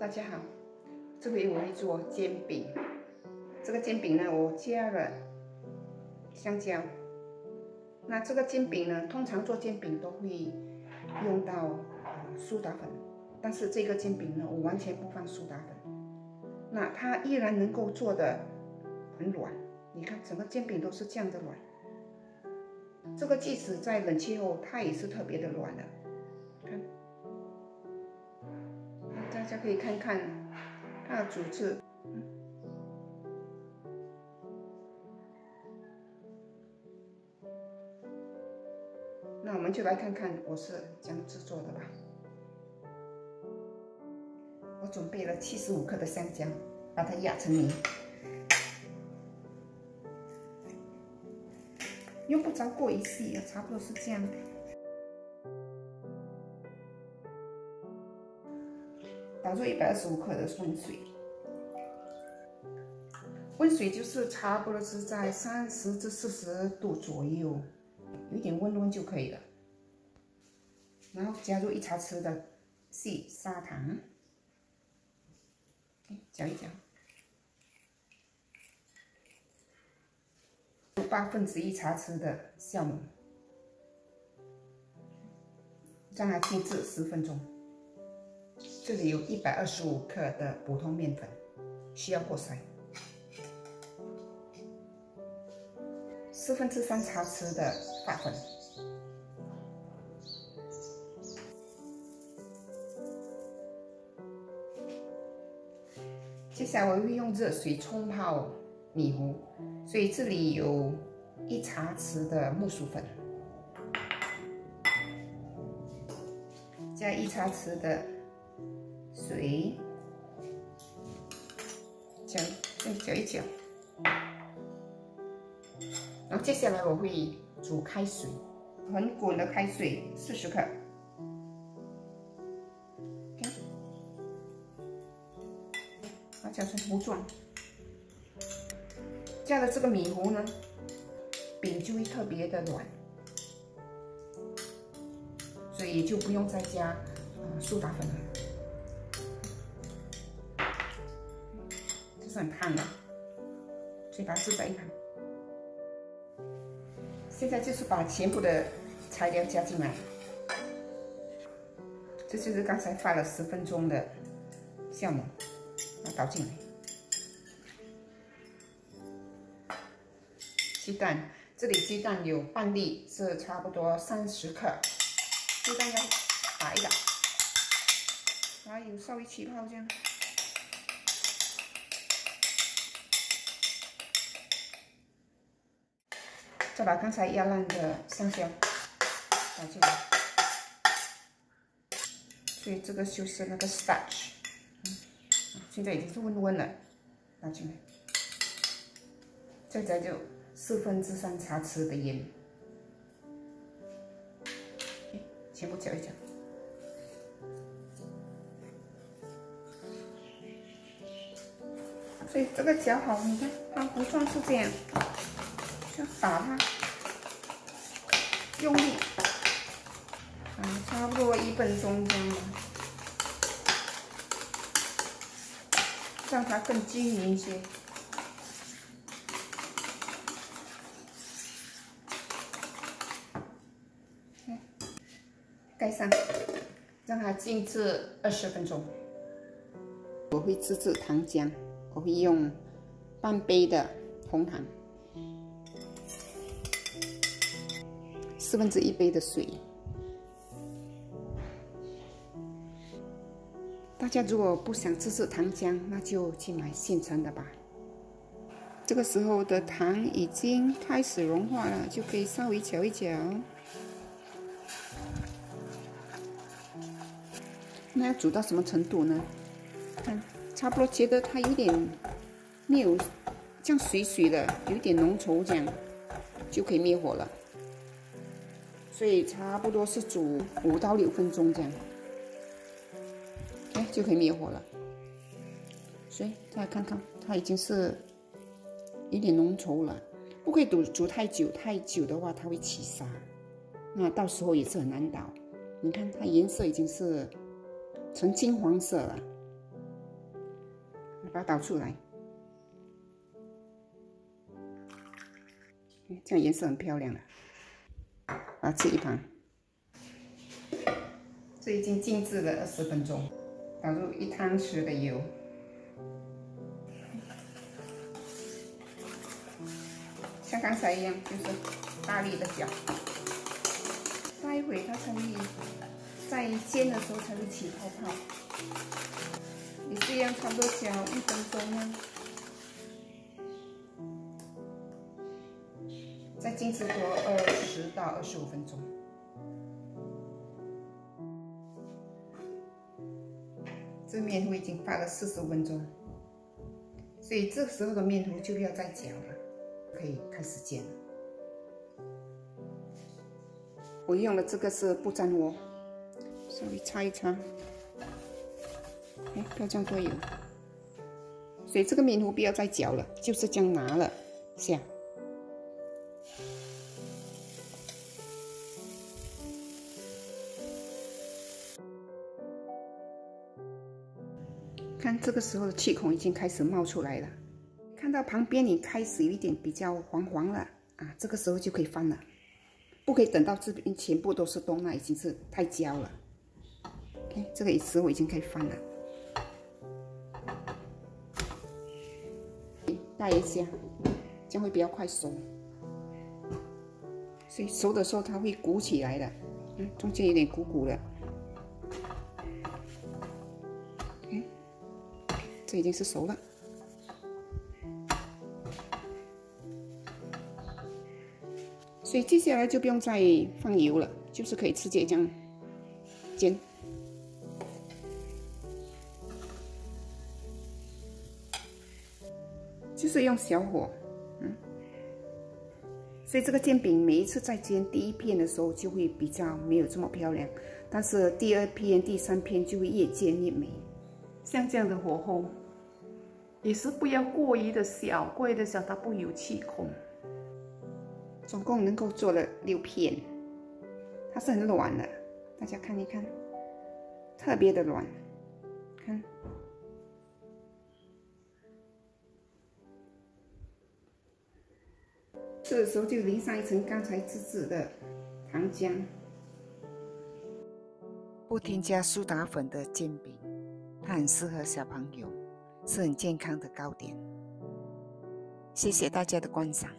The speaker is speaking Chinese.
大家好，这回我会做煎饼。这个煎饼呢，我加了香蕉。那这个煎饼呢，通常做煎饼都会用到苏打粉，但是这个煎饼呢，我完全不放苏打粉。那它依然能够做得很软，你看整个煎饼都是这样的软。这个即使在冷气后，它也是特别的软的。看，大家可以看看它的组织。那我们就来看看我是怎样制作的吧。我准备了75克的香蕉，把它压成泥。用不着过于细，差不多是这样。倒入125克的温水，温水就是差不多是在30至40度左右，有一点温就可以了。然后加入1茶匙的细砂糖，搅一搅。1/8茶匙的酵母，让它静置10分钟。这里有125克的普通面粉，需要过筛。3/4茶匙的发粉，接下来我会用热水冲泡米糊，所以这里有1茶匙的木薯粉，加1茶匙的水，搅一搅。然后接下来我会煮开水，很滚的开水40克。把它搅成糊状。加了这个米糊呢，饼就会特别的软，所以就不用再加苏打粉了。这是很烫的，所以把它置在一旁。现在就是把全部的材料加进来，这就是刚才发了10分钟的酵母，把它倒进来。鸡蛋，这里鸡蛋有半粒，是差不多30克。鸡蛋要打一打，然后有稍微起泡这样。再把刚才压烂的香蕉倒进来，所以这个就是那个 starch，现在已经是温了，倒进来，再加就3/4茶匙的盐，全部搅一搅。所以这个搅好，你看它糊状是这样。就打它，用力，差不多1分钟这样吧，让它更均匀一些。盖上，让它静置20分钟。我会自制糖浆，我会用半杯的红糖。1/4杯的水。大家如果不想自制糖浆，那就去买现成的吧。这个时候的糖已经开始融化了，就可以稍微搅一搅。那要煮到什么程度呢？看，差不多觉得它有点没有像水水的，有点浓稠这样，就可以灭火了。所以差不多是煮5到6分钟这样，就可以灭火了。所以大家看看，它已经是有点浓稠了，不可以煮太久，太久的话它会起沙，那到时候也是很难倒。你看它颜色已经是呈金黄色了，把它倒出来，这样颜色很漂亮了。把它吃一旁。这已经静置了20分钟，倒入1汤匙的油，像刚才一样，就是大力的搅，待会它才会在煎的时候才会起泡泡。也是一样，差不多搅1分钟呢，再静置多20到25分钟。这面糊已经发了45分钟，所以这时候的面糊就不要再搅了，可以开始煎了。我用的这个是不粘锅，稍微擦一擦，不要这样多油。所以这个面糊不要再搅了，就是这样拿了下。看这个时候的气孔已经开始冒出来了，看到旁边也开始有一点比较黄黄了啊，这个时候就可以翻了，不可以等到这边全部都是冻，那已经是太焦了。OK， 这个时候已经可以翻了，带一下，这样会比较快熟。所以熟的时候它会鼓起来的，中间有点鼓鼓的。这已经是熟了，所以接下来就不用再放油了，就是可以直接这样煎。就是用小火，所以这个煎饼每一次在煎第一片的时候就会比较没有这么漂亮，但是第2片、第3片就会越煎越美。像这样的火候，也是不要过于的小，过于的小它不会有气孔。总共能够做了6片，它是很软的，大家看一看，特别的软，看。这个时候就淋上一层刚才自制的糖浆。不添加苏打粉的煎饼，它很适合小朋友，是很健康的糕点。谢谢大家的观赏。